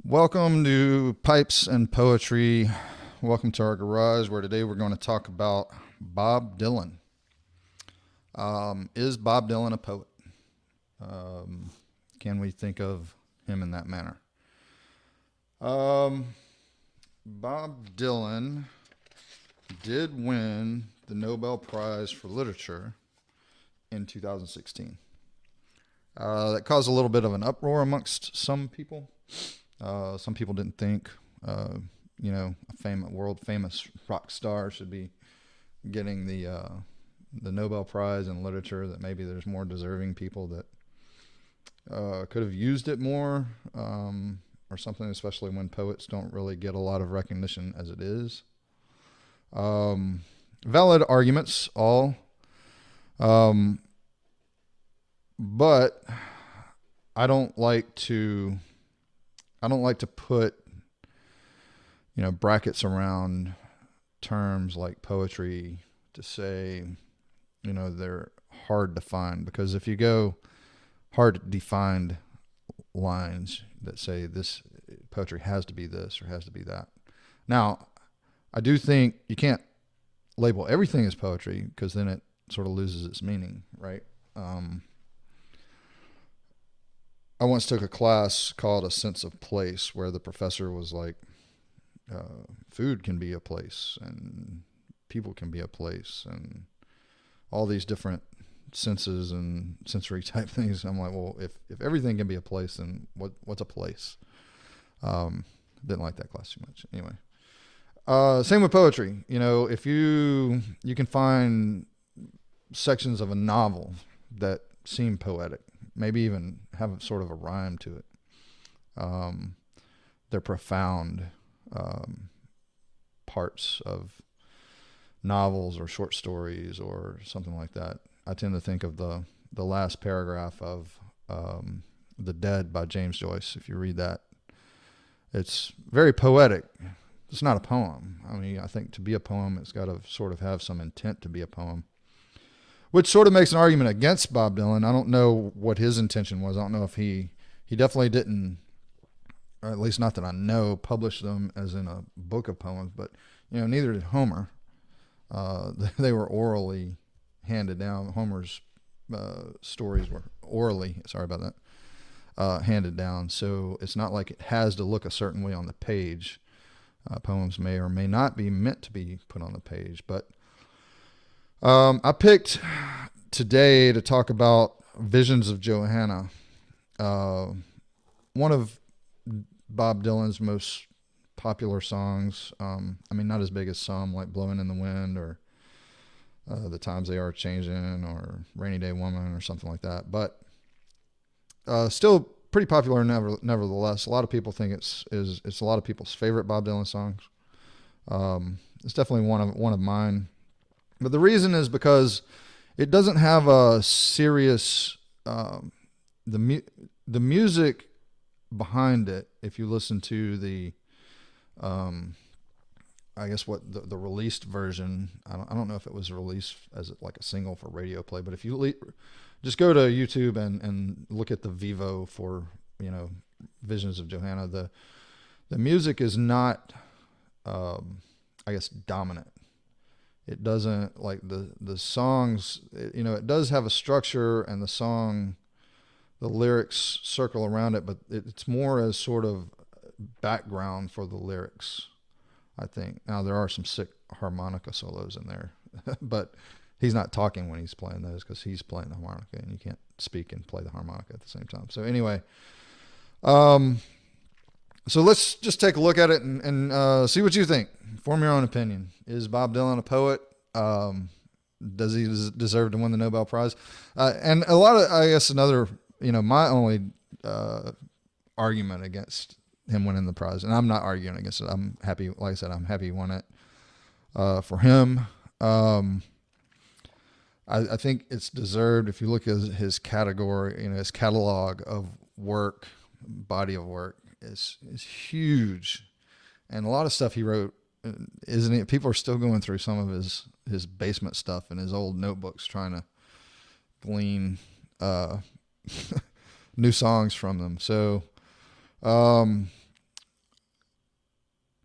Welcome to Pipes and Poetry. Welcome to our garage where today we're going to talk about Bob Dylan. Is Bob Dylan a poet? Can we think of him in that manner? Um, Bob Dylan did win the Nobel Prize for Literature in 2016. That caused a little bit of an uproar amongst some people. Some people didn't think, a world famous rock star should be getting the Nobel Prize in literature. That maybe there's more deserving people that could have used it more, or something. Especially when poets don't really get a lot of recognition as it is. Valid arguments, all, but I don't like to. I don't like to put, brackets around terms like poetry to say, they're hard to find. Because if you go hard defined lines that say this poetry has to be this or has to be that. Now, I do think you can't label everything as poetry because then it sort of loses its meaning, right? I once took a class called A Sense of Place where the professor was like, food can be a place and people can be a place and all these different senses and sensory type things. I'm like, well, if everything can be a place, then what's a place? Didn't like that class too much. Anyway, same with poetry. If you can find sections of a novel that seem poetic, maybe even have sort of a rhyme to it. They're profound parts of novels or short stories or something like that. I tend to think of the last paragraph of The Dead by James Joyce. If you read that, it's very poetic. It's not a poem. I mean, I think to be a poem, it's got to sort of have some intent to be a poem. Which sort of makes an argument against Bob Dylan. I don't know what his intention was. I don't know if he definitely didn't, or at least not that I know, publish them as in a book of poems. But neither did Homer. They were orally handed down. Homer's stories were orally. Sorry about that. Handed down. So it's not like it has to look a certain way on the page. Poems may or may not be meant to be put on the page, but. I picked today to talk about Visions of Johanna, one of Bob Dylan's most popular songs. Not as big as some like Blowing in the Wind or The Times They Are Changing or Rainy Day Woman or something like that, but still pretty popular nevertheless. A lot of people think it's a lot of people's favorite Bob Dylan songs. It's definitely one of mine. But the reason is because it doesn't have a serious the music behind it. If you listen to the I guess what the released version, I don't know if it was released as like a single for radio play, but if you just go to YouTube and look at the Vivo for Visions of Johanna, the music is not dominant. It doesn't like the songs, it does have a structure and the lyrics circle around it, but it's more as sort of background for the lyrics, I think. Now there are some sick harmonica solos in there, but he's not talking when he's playing those because he's playing the harmonica and you can't speak and play the harmonica at the same time. So anyway, so let's just take a look at it and see what you think. Form your own opinion. Is Bob Dylan a poet? Does he deserve to win the Nobel Prize? And a lot of, I guess, another, my only argument against him winning the prize, and I'm not arguing against it. I'm happy, like I said, I'm happy he won it for him. I think it's deserved. If you look at his category, his catalog of work, body of work, is huge, and a lot of stuff he wrote, isn't it? People are still going through some of his basement stuff and his old notebooks trying to glean new songs from them. So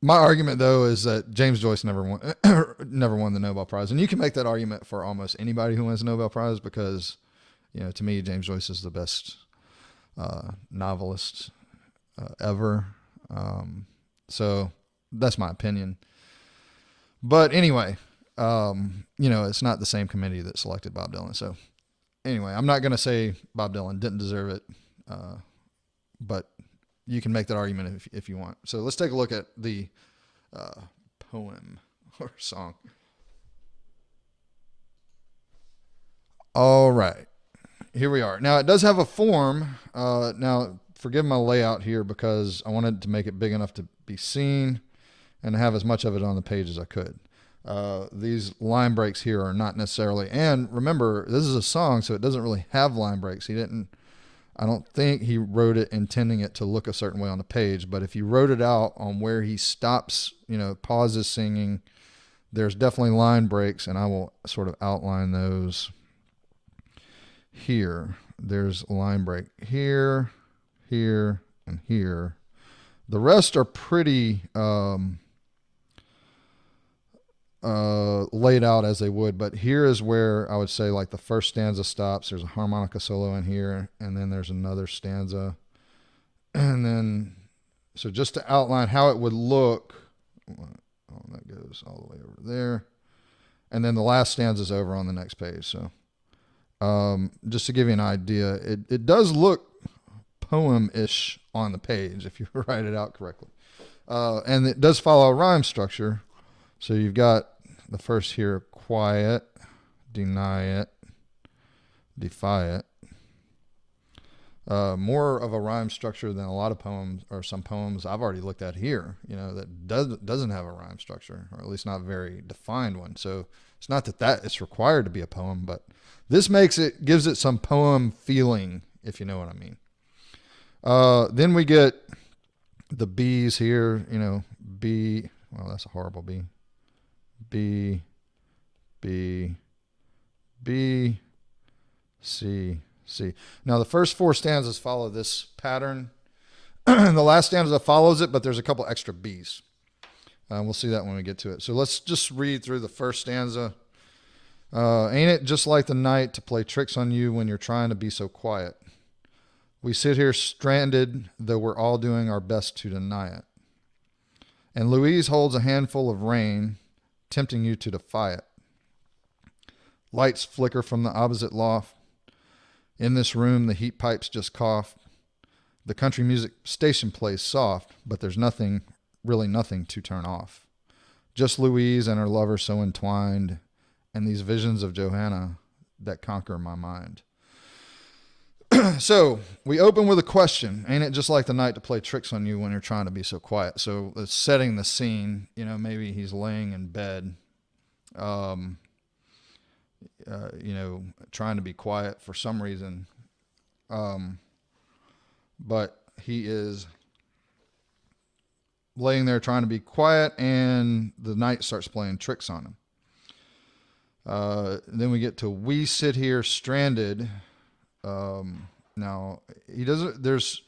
My argument, though, is that James Joyce never won, never won the Nobel Prize, and you can make that argument for almost anybody who wins the Nobel Prize because, to me, James Joyce is the best novelist ever. So that's my opinion. But anyway, it's not the same committee that selected Bob Dylan. So anyway, I'm not going to say Bob Dylan didn't deserve it, but you can make that argument if you want. So let's take a look at the poem or song. All right, here we are. Now it does have a form. Now forgive my layout here because I wanted to make it big enough to be seen and have as much of it on the page as I could. These line breaks here are not necessarily, and remember, this is a song, so it doesn't really have line breaks. I don't think he wrote it intending it to look a certain way on the page, but if he wrote it out on where he stops, pauses singing, there's definitely line breaks, and I will sort of outline those here. There's a line break here, here, and here. The rest are pretty laid out as they would, but here is where I would say like the first stanza stops. There's a harmonica solo in here, and then there's another stanza, and then so just to outline how it would look, that goes all the way over there, and then the last stanza is over on the next page. So just to give you an idea, it does look poem-ish on the page if you write it out correctly, and it does follow a rhyme structure. So you've got the first here, quiet, deny it, defy it. More of a rhyme structure than a lot of poems, or some poems I've already looked at here, that doesn't have a rhyme structure, or at least not a very defined one. So it's not that it's required to be a poem, but this gives it some poem feeling, if you know what I mean. Then we get the B's here, B, well, that's a horrible B. B, B, B, C, C. Now the first four stanzas follow this pattern. The last stanza follows it, but there's a couple extra B's. We'll see that when we get to it. So let's just read through the first stanza. Ain't it just like the night to play tricks on you when you're trying to be so quiet? We sit here stranded, though we're all doing our best to deny it. And Louise holds a handful of rain, tempting you to defy it. Lights flicker from the opposite loft. In this room, the heat pipes just cough. The country music station plays soft, but there's really nothing to turn off. Just Louise and her lover so entwined, and these visions of Johanna that conquer my mind. So we open with a question. Ain't it just like the night to play tricks on you when you're trying to be so quiet? So it's setting the scene. Maybe he's laying in bed, trying to be quiet for some reason. But he is laying there trying to be quiet, and the night starts playing tricks on him. Then we get to we sit here stranded. Now there's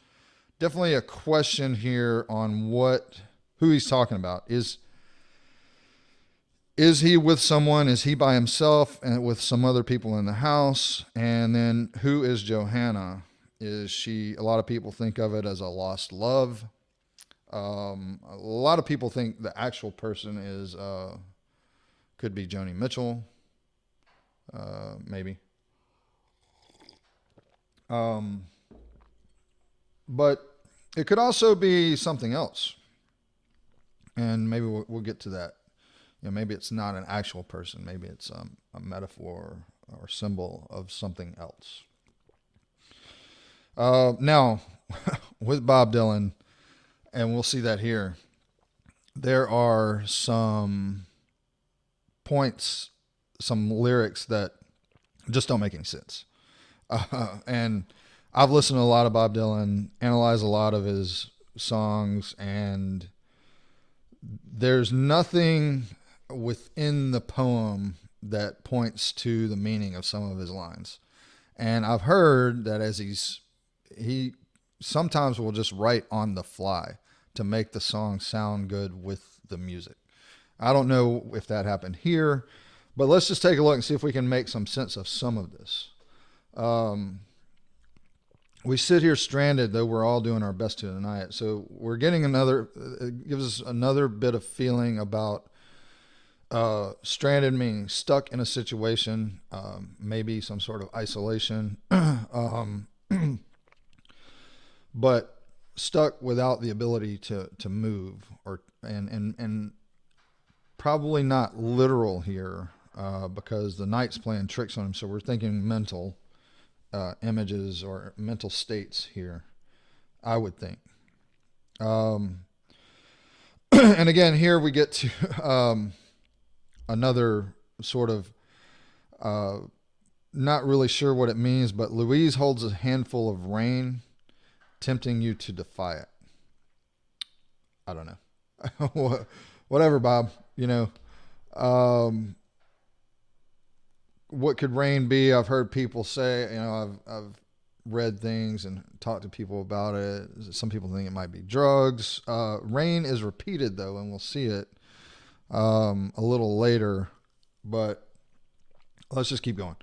definitely a question here on who he's talking about. Is he with someone? Is he by himself and with some other people in the house? And then who is Johanna? Is she, a lot of people think of it as a lost love. A lot of people think the actual person could be Joni Mitchell. Maybe. But it could also be something else, and maybe we'll get to that. Maybe it's not an actual person. Maybe it's a metaphor or symbol of something else. Now, with Bob Dylan, and we'll see that here, there are some points, some lyrics that just don't make any sense. And I've listened to a lot of Bob Dylan, analyzed a lot of his songs, and there's nothing within the poem that points to the meaning of some of his lines. And I've heard that he sometimes will just write on the fly, to make the song sound good with the music. I don't know if that happened here, but let's just take a look and see if we can make some sense of some of this. We sit here stranded, though we're all doing our best to deny it. So we're getting it gives us another bit of feeling about stranded, meaning stuck in a situation, maybe some sort of isolation, but stuck without the ability to move, and probably not literal here, because the night's playing tricks on him. So we're thinking mental images or mental states here, I would think. And again, here we get to another sort of not really sure what it means, but Louise holds a handful of rain, tempting you to defy it. I don't know. Whatever, Bob. What could rain be? I've heard people say, I've read things and talked to people about it. Some people think it might be drugs. Rain is repeated, though, and we'll see it a little later, but let's just keep going.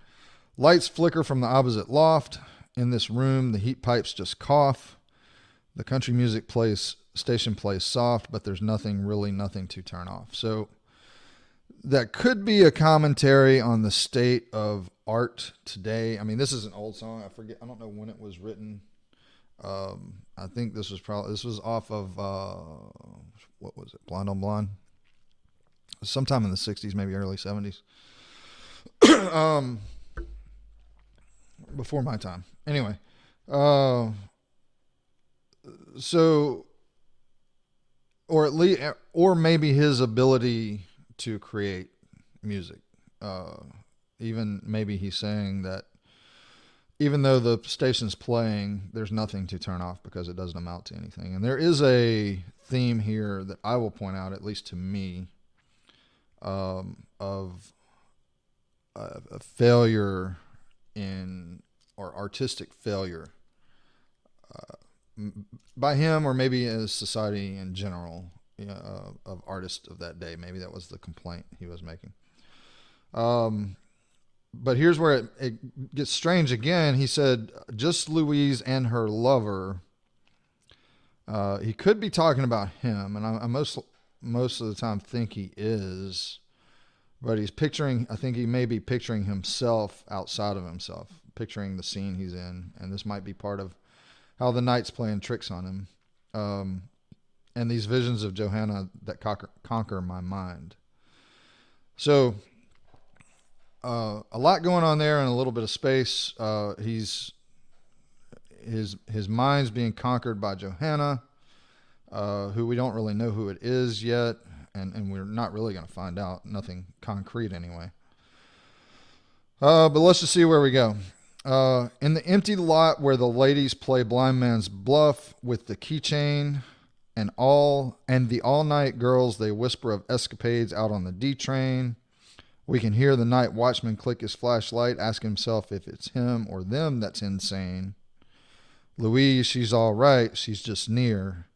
Lights flicker from the opposite loft. In this room, the heat pipes just cough. The country music station plays soft, but there's nothing to turn off. So that could be a commentary on the state of art today. I mean, this is an old song. I don't know when it was written. I think this was off of, what was it? Blonde on Blonde. Sometime in the 60s, maybe early 70s. Before my time. Anyway. So, or maybe his ability to create music. Even maybe he's saying that even though the station's playing, there's nothing to turn off because it doesn't amount to anything. And there is a theme here that I will point out, at least to me, of a failure or artistic failure by him, or maybe as society in general, of artists of that day. Maybe that was the complaint he was making. But here's where it gets strange again. He said, just Louise and her lover. He could be talking about him, and I most of the time think he is, but I think he may be picturing himself outside of himself, picturing the scene he's in, and this might be part of how the night's playing tricks on him, and these visions of Johanna that conquer my mind. So a lot going on there in a little bit of space. His mind's being conquered by Johanna, who we don't really know who it is yet, and we're not really going to find out. Nothing concrete anyway. But let's just see where we go. In the empty lot where the ladies play blind man's bluff with the keychain and the all-night girls, they whisper of escapades out on the D train. We can hear the night watchman click his flashlight, ask himself if it's him or them that's insane. Louise, she's all right. She's just near.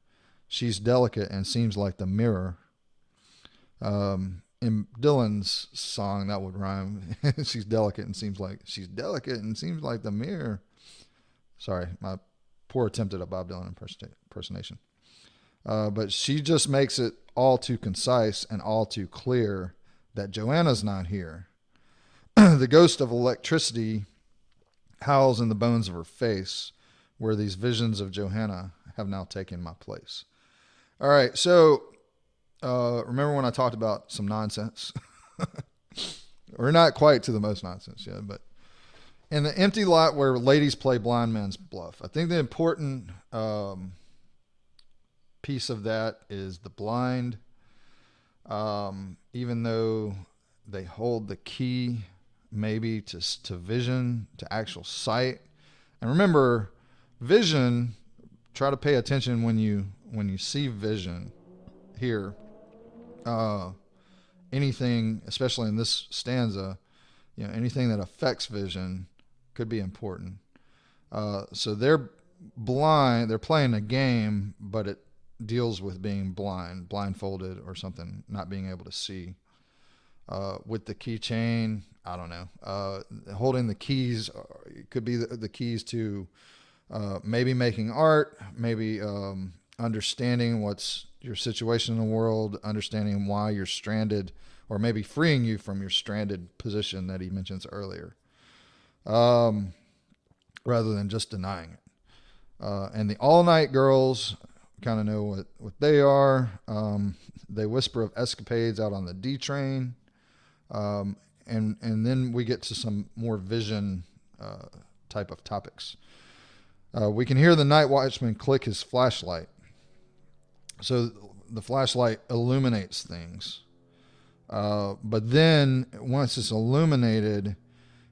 She's delicate and seems like the mirror. In Dylan's song, that would rhyme. She's delicate and seems like the mirror. Sorry, my poor attempt at a Bob Dylan impersonation. But she just makes it all too concise and all too clear that Johanna's not here. The ghost of electricity howls in the bones of her face, where these visions of Johanna have now taken my place. All right, so remember when I talked about some nonsense? We're not quite to the most nonsense yet, but in the empty lot where ladies play blind man's bluff, I think the important piece of that is the blind. Even though they hold the key maybe to vision, to actual sight. And remember, vision, try to pay attention when you see vision here. Anything, especially in this stanza, anything that affects vision could be important. So they're blind, they're playing a game, but deals with being blind, blindfolded or something, not being able to see. With the keychain, I don't know. Holding the keys, it could be the keys to maybe making art, maybe understanding what's your situation in the world, understanding why you're stranded, or maybe freeing you from your stranded position that he mentions earlier, rather than just denying it. And the All Night Girls, kind of know what they are. They whisper of escapades out on the D train. And then we get to some more vision type of topics. We can hear the night watchman click his flashlight. So the flashlight illuminates things. But then once it's illuminated,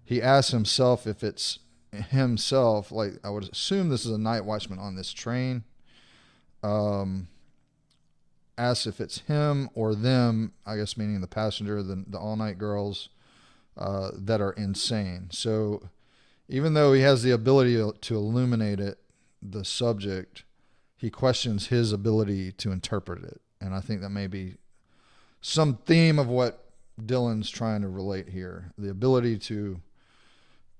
he asks himself if it's himself. Like, I would assume this is a night watchman on this train. Asks if it's him or them, I guess meaning the passenger, the All Night Girls, that are insane. So even though he has the ability to illuminate it, the subject, he questions his ability to interpret it. And I think that may be some theme of what Dylan's trying to relate here. The ability to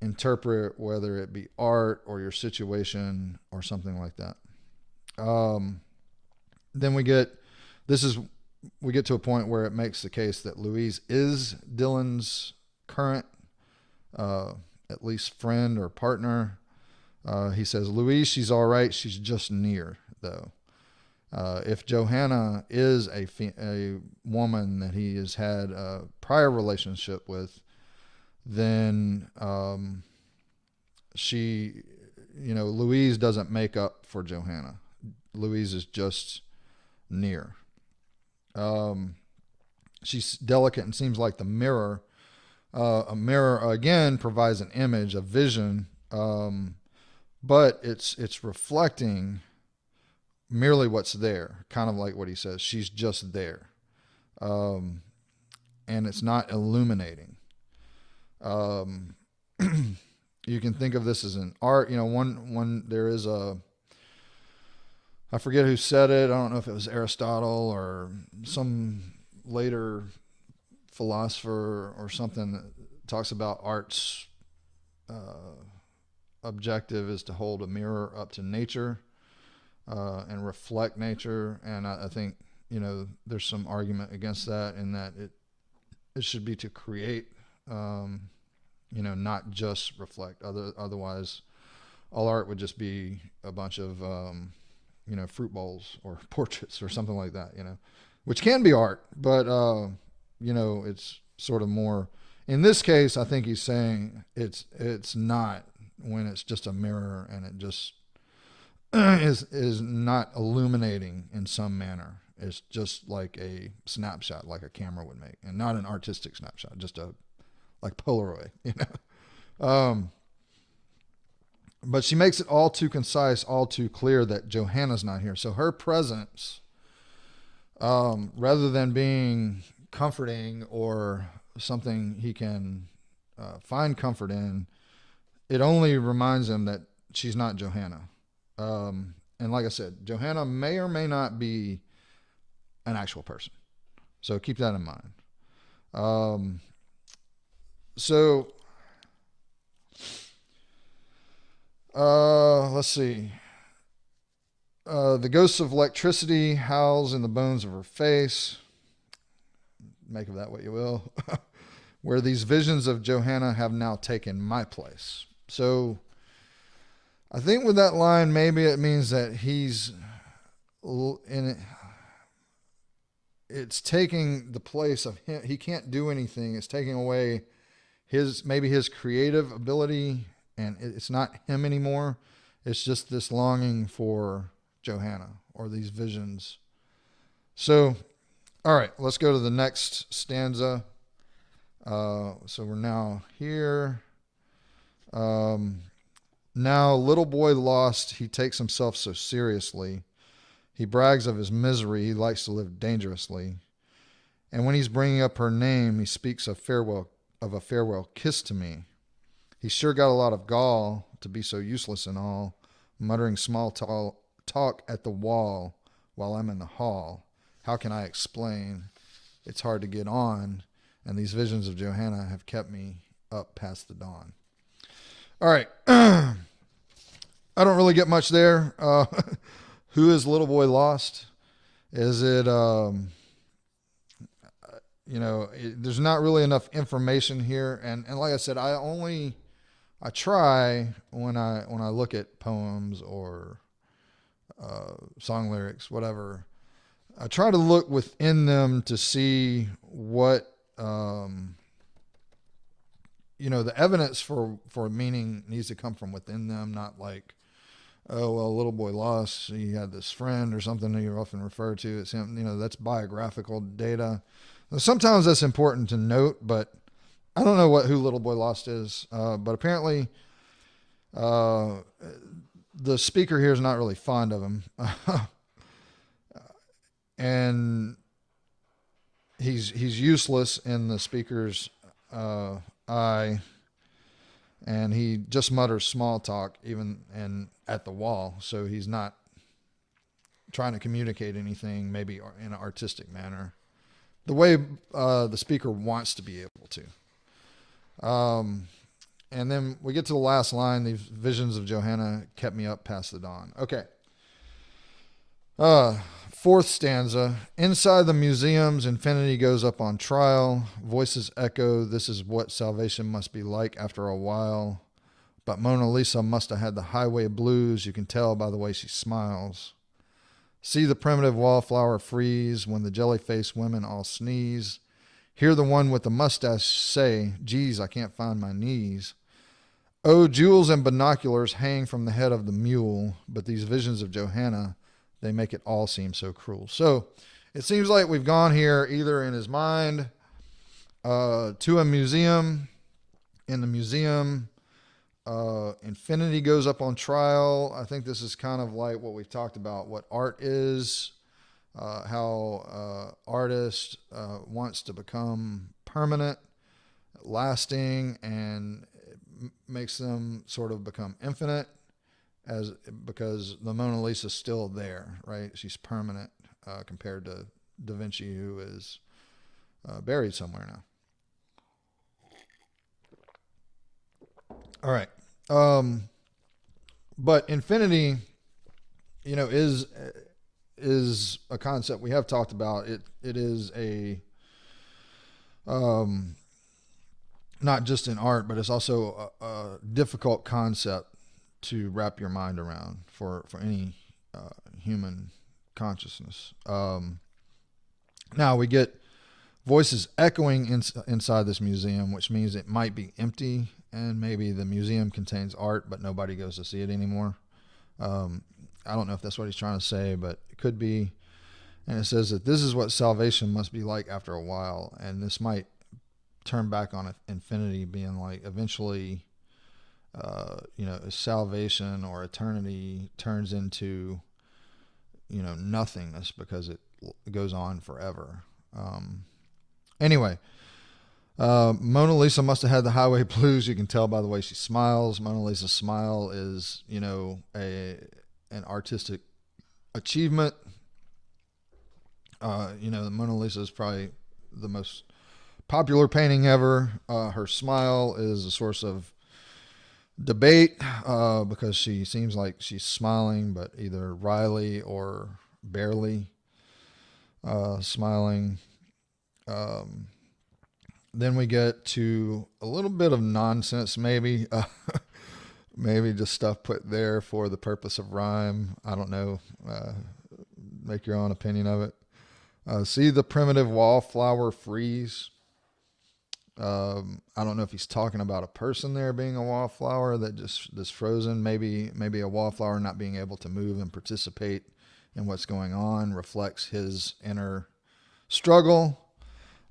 interpret, whether it be art or your situation or something like that. Then we get to a point where it makes the case that Louise is Dylan's current, at least friend or partner. He says, Louise, she's all right. She's just near, though. If Johanna is a woman that he has had a prior relationship with, then Louise doesn't make up for Johanna. Louise is just near. She's delicate and seems like the mirror. A mirror, again, provides an image, a vision, but it's reflecting merely what's there, kind of like what he says. She's just there. And it's not illuminating. You can think of this as an art. There is I forget who said it. I don't know if it was Aristotle or some later philosopher or something that talks about art's objective is to hold a mirror up to nature and reflect nature. And I think, there's some argument against that, in that it should be to create, not just reflect. Otherwise, all art would just be a bunch of, fruit bowls or portraits or something like that, which can be art, but, it's sort of more, in this case, I think he's saying it's not, when it's just a mirror and it just is not illuminating in some manner. It's just like a snapshot, like a camera would make, and not an artistic snapshot, just like Polaroid, But she makes it all too concise, all too clear that Johanna's not here. So her presence, rather than being comforting or something he can find comfort in, it only reminds him that she's not Johanna. And like I said, Johanna may or may not be an actual person. So keep that in mind. Let's see. The ghosts of electricity howls in the bones of her face. Make of that what you will. Where these visions of Johanna have now taken my place. So I think with that line, maybe it means that he's in it. It's taking the place of him. He can't do anything. It's taking away his creative ability, and it's not him anymore. It's just this longing for Johanna or these visions. So, all right, let's go to the next stanza. So we're now here. Now, little boy lost, he takes himself so seriously. He brags of his misery. He likes to live dangerously. And when he's bringing up her name, he speaks of a farewell kiss to me. He's sure got a lot of gall to be so useless and all, muttering small talk at the wall while I'm in the hall. How can I explain? It's hard to get on, and these visions of Johanna have kept me up past the dawn. All right. I don't really get much there. Who is little boy lost? Is it, there's not really enough information here. And like I said, I try when I look at poems or song lyrics, whatever, I try to look within them to see what, the evidence for meaning needs to come from within them, not like, oh, well, little boy lost, he had this friend or something that you often refer to. It's him, that's biographical data. Sometimes that's important to note, but I don't know who little boy lost is. But apparently, the speaker here is not really fond of him. And he's useless in the speaker's eye, and he just mutters small talk and at the wall, so he's not trying to communicate anything, maybe in an artistic manner, the way the speaker wants to be able to. And then we get to the last line. These visions of Johanna kept me up past the dawn. Okay. Fourth stanza. Inside the museums, infinity goes up on trial. Voices echo, this is what salvation must be like after a while. But Mona Lisa must have had the highway blues. You can tell by the way she smiles. See the primitive wallflower freeze when the jelly-faced women all sneeze. Hear the one with the mustache say, geez, I can't find my knees. Oh, jewels and binoculars hang from the head of the mule, but these visions of Johanna, they make it all seem so cruel. So it seems like we've gone here either in his mind to a museum. In the museum, infinity goes up on trial. I think this is kind of like what we've talked about, what art is, how artist wants to become permanent, lasting, and makes them sort of become infinite, because the Mona Lisa is still there, right? She's permanent compared to Da Vinci, who is buried somewhere now. All right. But infinity, is a concept we have talked about. It is a not just in art, but it's also a difficult concept to wrap your mind around for any human consciousness. Now we get voices echoing inside this museum, which means it might be empty, and maybe the museum contains art, but nobody goes to see it anymore. I don't know if that's what he's trying to say, but it could be. And it says that this is what salvation must be like after a while, and this might turn back on infinity, being like eventually, salvation or eternity turns into, nothingness because it goes on forever. Anyway, Mona Lisa must have had the highway blues. You can tell by the way she smiles. Mona Lisa's smile is, an artistic achievement. The Mona Lisa is probably the most popular painting ever. Her smile is a source of debate because she seems like she's smiling, but either wryly or barely smiling. Then we get to a little bit of nonsense, maybe. Maybe just stuff put there for the purpose of rhyme. I don't know. Make your own opinion of it. See the primitive wallflower freeze. I don't know if he's talking about a person there being a wallflower that's frozen. Maybe a wallflower not being able to move and participate in what's going on reflects his inner struggle.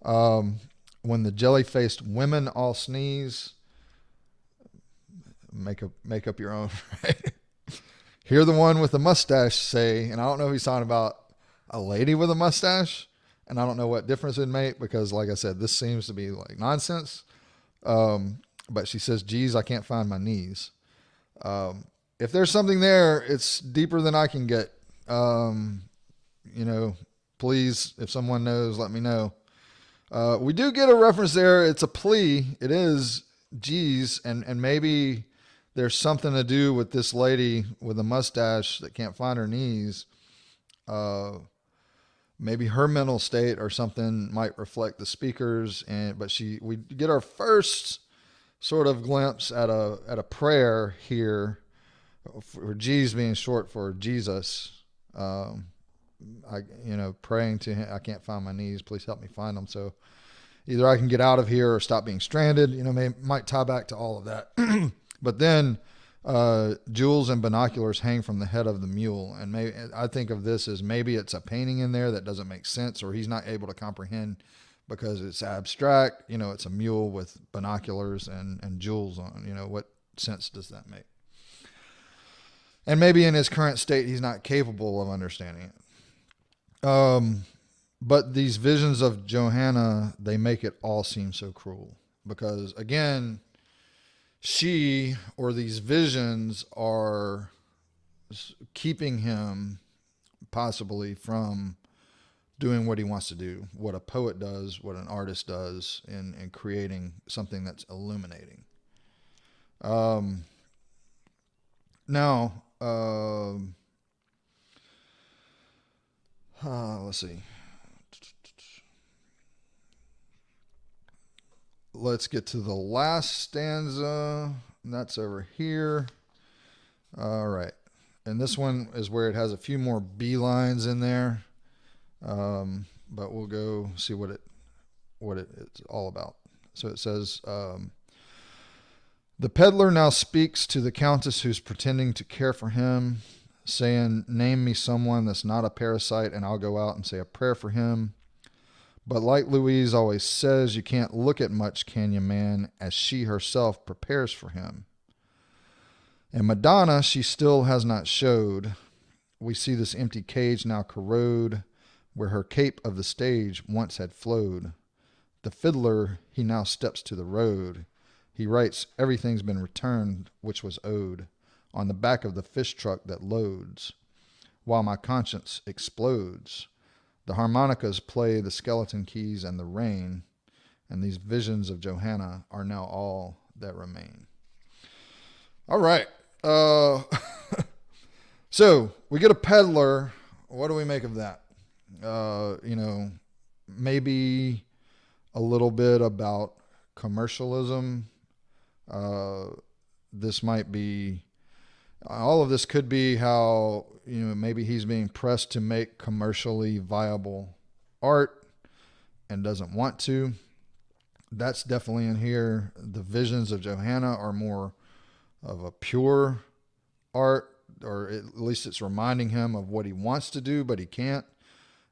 When the jelly-faced women all sneeze, make up your own, right? Hear the one with the mustache say, and I don't know if he's talking about a lady with a mustache, and I don't know what difference it make, because like I said, this seems to be like nonsense. But she says, geez, I can't find my knees. If there's something there, it's deeper than I can get. Please, if someone knows, let me know. We do get a reference there. It's a plea. It is geez, and maybe there's something to do with this lady with a mustache that can't find her knees. Uh, Maybe her mental state or something might reflect the speakers, but we get our first sort of glimpse at a prayer here, for G's being short for Jesus. Praying to him. I can't find my knees. Please help me find them. So either I can get out of here or stop being stranded. Might tie back to all of that. But then jewels and binoculars hang from the head of the mule, and I think of this as maybe it's a painting in there that doesn't make sense, or he's not able to comprehend because it's abstract. It's a mule with binoculars and jewels on. What sense does that make? And maybe in his current state, he's not capable of understanding it. But these visions of Johanna, they make it all seem so cruel because, again, she or these visions are keeping him possibly from doing what he wants to do, what a poet does, what an artist does in creating something that's illuminating. Now, let's see. Let's get to the last stanza. That's over here. All right. And this one is where it has a few more B lines in there. But we'll go see what it's all about. So it says, the peddler now speaks to the countess who's pretending to care for him, saying, name me someone that's not a parasite and I'll go out and say a prayer for him. But like Louise always says, you can't look at much, can you, man, as she herself prepares for him. And Madonna, she still has not showed. We see this empty cage now corrode, where her cape of the stage once had flowed. The fiddler, he now steps to the road. He writes, everything's been returned, which was owed, on the back of the fish truck that loads, while my conscience explodes. The harmonicas play the skeleton keys and the rain, and these visions of Johanna are now all that remain. All right. So we get a peddler. What do we make of that? Maybe a little bit about commercialism. This might be, all of this could be how, maybe he's being pressed to make commercially viable art and doesn't want to. That's definitely in here. The visions of Johanna are more of a pure art, or at least it's reminding him of what he wants to do, but he can't.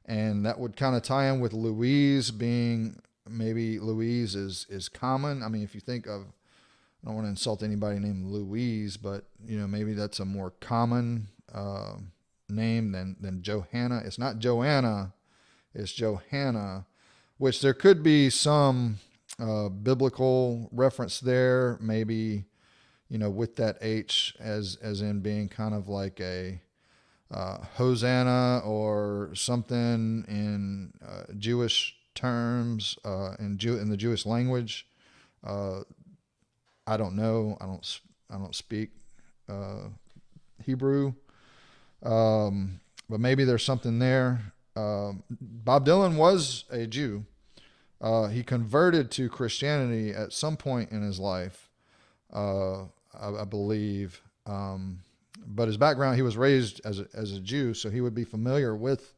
And that would kind of tie in with Louise being, maybe Louise is common. I mean, if you think of, I don't want to insult anybody named Louise, but maybe that's a more common name than Johanna. It's not Joanna, it's Johanna, which there could be some biblical reference there, maybe with that H as in being kind of like a Hosanna or something in Jewish terms, in the Jewish language. I don't know. I don't speak Hebrew, but maybe there's something there. Bob Dylan was a Jew. He converted to Christianity at some point in his life, I believe. But his background, he was raised as a Jew, so he would be familiar with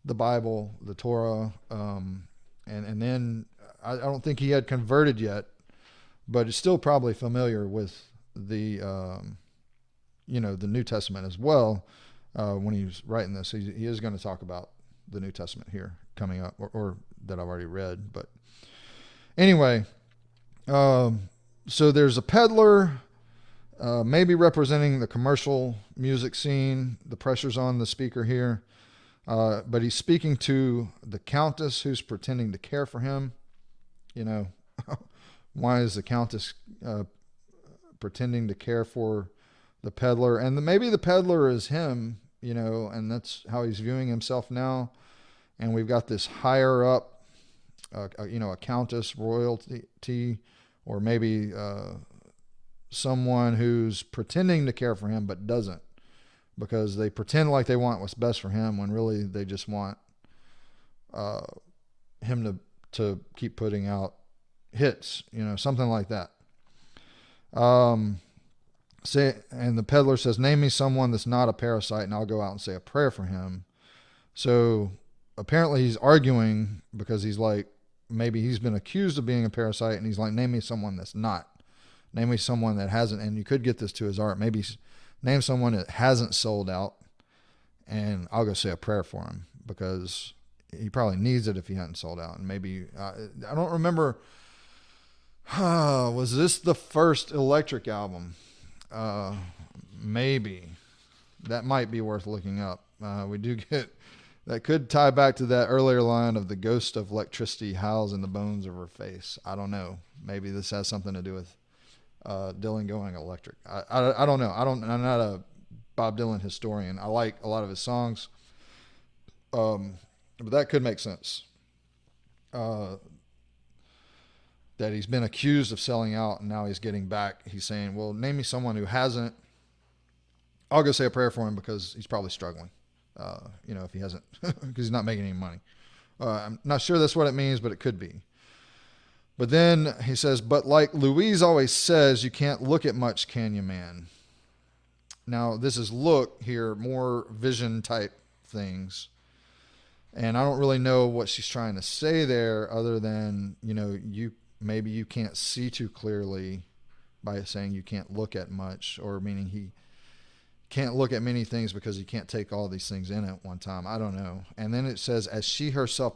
the Bible, the Torah, and then I don't think he had converted yet, but is still probably familiar with the the New Testament as well. When he was writing this, he is going to talk about the New Testament here coming up, or that I've already read. But anyway, so there's a peddler, maybe representing the commercial music scene. The pressure's on the speaker here, but he's speaking to the countess who's pretending to care for him. Why is the countess pretending to care for the peddler? And maybe the peddler is him. and that's how he's viewing himself now. And we've got this higher up, a countess, royalty, or maybe someone who's pretending to care for him but doesn't, because they pretend like they want what's best for him when really they just want him to keep putting out hits, something like that. And the peddler says, name me someone that's not a parasite and I'll go out and say a prayer for him. So apparently he's arguing because he's like, maybe he's been accused of being a parasite, and he's like, name me someone that's not. Name me someone that hasn't. And you could get this to his art. Maybe name someone that hasn't sold out, and I'll go say a prayer for him, because he probably needs it if he hadn't sold out. And maybe, I don't remember, was this the first Electric album? Maybe. That might be worth looking up. We do get, that could tie back to that earlier line of the ghost of electricity howls in the bones of her face. I don't know. Maybe this has something to do with Dylan going electric. I don't know. I'm not a Bob Dylan historian. I like a lot of his songs. But that could make sense. That he's been accused of selling out and now he's getting back. He's saying, well, name me someone who hasn't. I'll go say a prayer for him because he's probably struggling. If he hasn't, because he's not making any money. I'm not sure that's what it means, but it could be. But then he says, but like Louise always says, you can't look at much, can you, man? Now, this is look here, more vision type things. And I don't really know what she's trying to say there, other than, maybe you can't see too clearly by saying you can't look at much, or meaning he can't look at many things because he can't take all these things in at one time. I don't know. And then it says, as she herself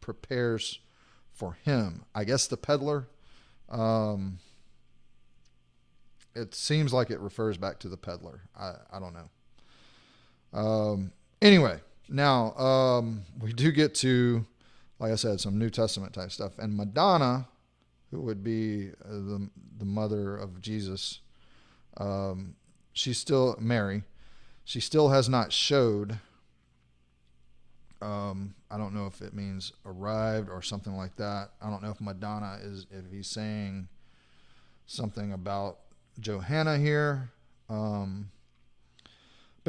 prepares for him. I guess the peddler. It seems like it refers back to the peddler. I don't know. Anyway, now we do get to, like I said, some New Testament type stuff. And Madonna, who would be the mother of Jesus, she's still Mary. She still has not showed. I don't know if it means arrived or something like that. I don't know if Madonna if he's saying something about Johanna here. But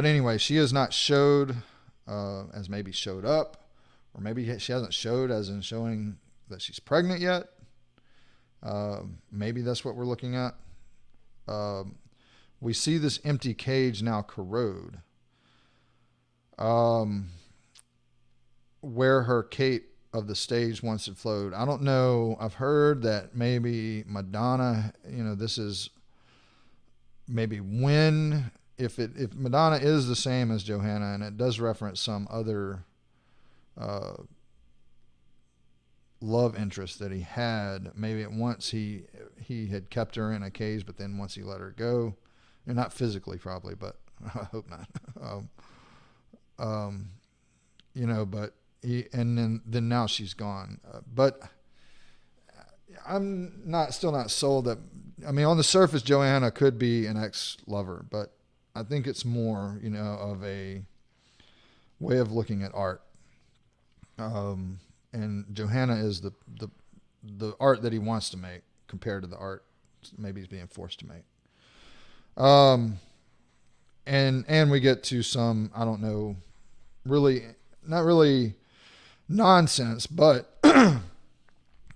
anyway, she has not showed as maybe showed up, or maybe she hasn't showed as in showing that she's pregnant yet. Maybe that's what we're looking at. We see this empty cage now corrode. Where her cape of the stage once had flowed. I don't know. I've heard that maybe Madonna, this is maybe when, if Madonna is the same as Johanna, and it does reference some other love interest that he had, maybe at once he had kept her in a cage, but then once he let her go, and not physically probably, but I hope not. But and then now she's gone. But I'm still not sold that. I mean, on the surface, Johanna could be an ex-lover, but I think it's more, of a way of looking at art. And Johanna is the art that he wants to make compared to the art maybe he's being forced to make. And we get to some, I don't know, really, not really nonsense, but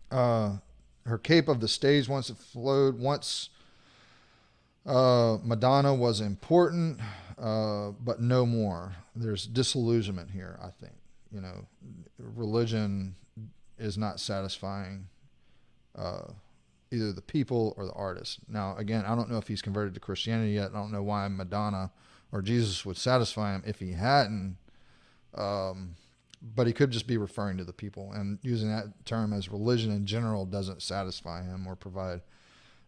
her cape of the stage once it flowed, once Madonna was important, but no more. There's disillusionment here, I think. Religion is not satisfying either the people or the artist. Now, again, I don't know if he's converted to Christianity yet. I don't know why Madonna or Jesus would satisfy him if he hadn't. But he could just be referring to the people, and using that term as religion in general doesn't satisfy him or provide.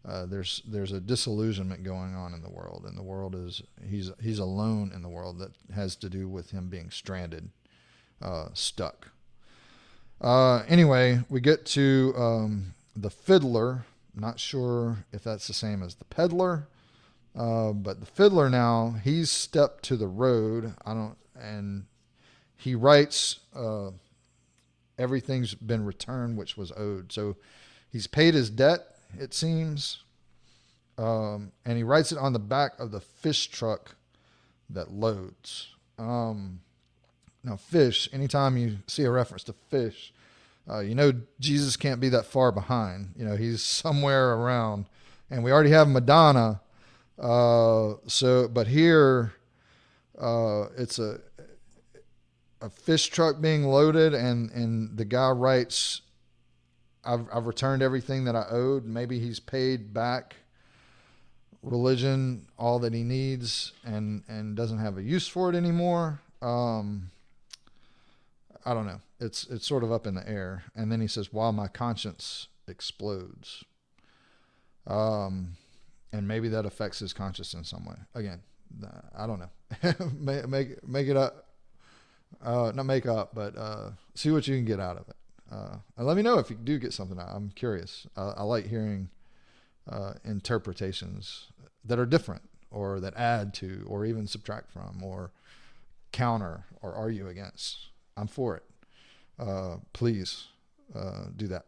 There's a disillusionment going on in the world, and the world is he's alone in the world. That has to do with him being stranded, stuck. Anyway, we get to the fiddler. Not sure if that's the same as the peddler. But the fiddler now, he's stepped to the road. And he writes, everything's been returned which was owed. So he's paid his debt, it seems. And he writes it on the back of the fish truck that loads. Now, fish, anytime you see a reference to fish, Jesus can't be that far behind. He's somewhere around. And we already have Madonna. But here, it's a fish truck being loaded, and the guy writes, I've returned everything that I owed. Maybe he's paid back religion all that he needs and doesn't have a use for it anymore. I don't know. It's sort of up in the air. And then he says, while my conscience explodes. And maybe that affects his conscience in some way. Again, I don't know. make it up. Not make up, but see what you can get out of it. And let me know if you do get something out. I'm curious. I like hearing interpretations that are different, or that add to, or even subtract from, or counter, or argue against. I'm for it. Please do that.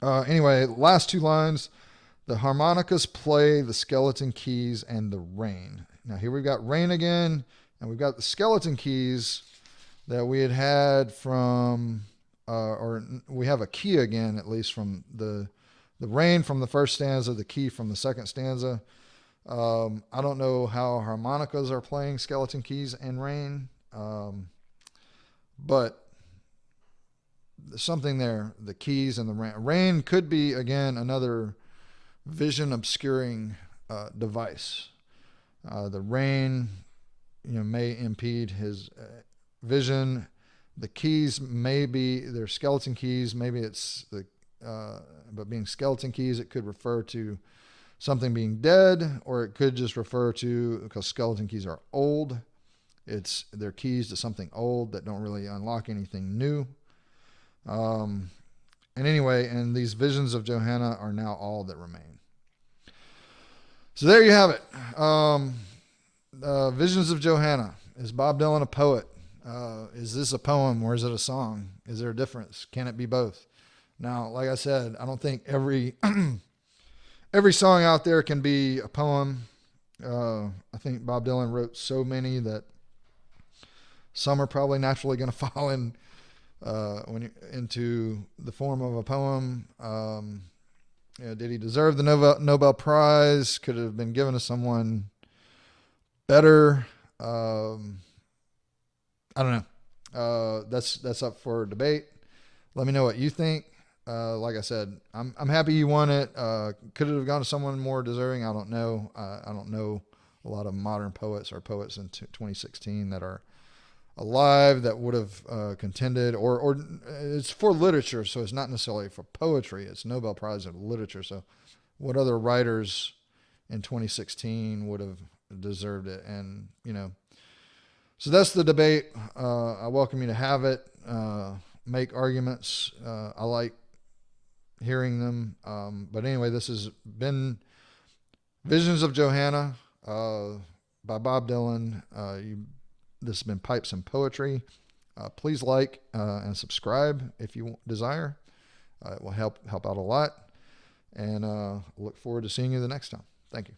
Anyway, last two lines. The harmonicas play the skeleton keys and the rain. Now here we've got rain again, and we've got the skeleton keys that we had from, or we have a key again, at least from the rain from the first stanza, the key from the second stanza. I don't know how harmonicas are playing skeleton keys and rain, but there's something there, the keys and the rain. Rain could be, again, another vision obscuring device. The rain, may impede his vision. The keys may be, they're skeleton keys. Maybe it's but being skeleton keys, it could refer to something being dead, or it could just refer to, because skeleton keys are old, they're keys to something old that don't really unlock anything new. And anyway, and these visions of Johanna are now all that remain. So there you have it. Visions of Johanna. Is Bob Dylan a poet? Is this a poem, or is it a song? Is there a difference? Can it be both? Now, like I said, I don't think every song out there can be a poem. I think Bob Dylan wrote so many that some are probably naturally going to fall into the form of a poem. Did he deserve the Nobel Prize? Could it have been given to someone better? I don't know. That's up for debate. Let me know what you think. Like I said, I'm happy you won it. Could it have gone to someone more deserving? I don't know. I don't know a lot of modern poets or poets in 2016 that are alive that would have contended, or it's for literature, so it's not necessarily for poetry. It's Nobel Prize of Literature. So what other writers in 2016 would have deserved it? And, so that's the debate. I welcome you to have it. Make arguments. I like hearing them. But anyway, this has been Visions of Johanna by Bob Dylan. This has been Pipes and Poetry. Please like and subscribe if you desire. It will help out a lot. And look forward to seeing you the next time. Thank you.